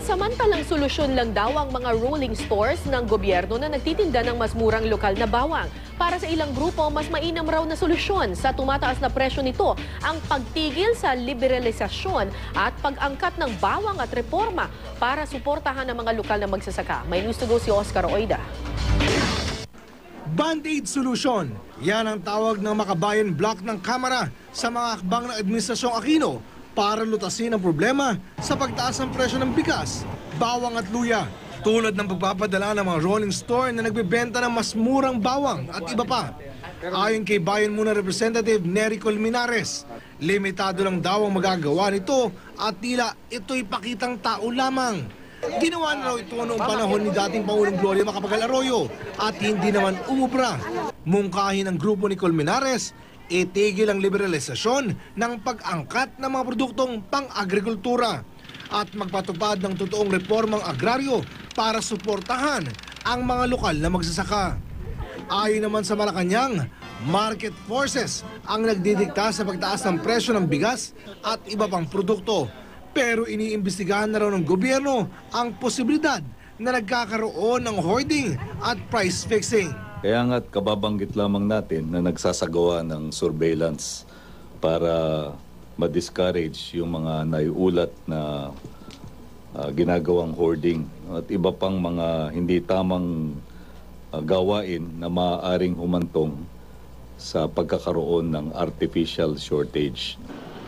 Pansamantalang solusyon lang daw ang mga rolling stores ng gobyerno na nagtitinda ng mas murang lokal na bawang. Para sa ilang grupo, mas mainam raw na solusyon sa tumataas na presyo nito ang pagtigil sa liberalisasyon at pag-angkat ng bawang at reforma para suportahan ang mga lokal na magsasaka. May news to go si Oscar Oida. Band-Aid Solution. Yan ang tawag ng Makabayan Block ng Kamara sa mga akbang ng Administrasyong Aquino para lutasin ang problema sa pagtaas ng presyo ng bigas, bawang at luya. Tulad ng pagpapadala ng mga rolling store na nagbebenta ng mas murang bawang at iba pa. Ayon kay Bayan Muna Representative Nery Colmenares, limitado lang daw ang magagawa nito at tila ito'y pakitang tao lamang. Ginawa na raw ito noong panahon ni dating Pangulong Gloria Macapagal Arroyo at hindi naman umubra. Mungkahin ng grupo ni Colmenares, itigil ang liberalisasyon ng pag-angkat ng mga produktong pang-agrikultura at magpatupad ng totoong reformang agraryo para suportahan ang mga lokal na magsasaka. Ayon naman sa Malacanang, market forces ang nagdidikta sa pagtaas ng presyo ng bigas at iba pang produkto. Pero iniimbestigahan na raw ng gobyerno ang posibilidad na nagkakaroon ng hoarding at price fixing. Kaya nga't kababanggit lamang natin na nagsasagawa ng surveillance para ma-discourage yung mga naiulat na ginagawang hoarding at iba pang mga hindi tamang gawain na maaaring humantong sa pagkakaroon ng artificial shortage.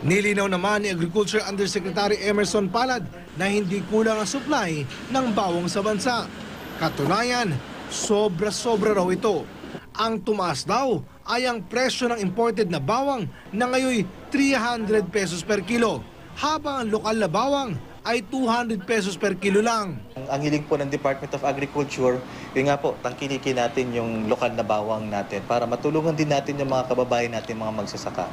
Nilinaw naman ni Agriculture Undersecretary Emerson Palad na hindi kulang ang supply ng bawang sa bansa. Katunayan, sobra-sobra raw ito. Ang tumaas daw ay ang presyo ng imported na bawang na ngayon 300 pesos per kilo, habang ang lokal na bawang ay 200 pesos per kilo lang. Ang hiling po ng Department of Agriculture, yun nga po, tangkilikin natin yung lokal na bawang natin para matulungan din natin yung mga kababayan natin, mga magsasaka.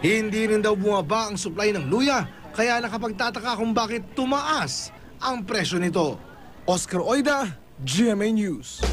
Hindi rin daw bumaba ang supply ng luya, kaya nakapagtataka kung bakit tumaas ang presyo nito. Oscar Oida, GMA News.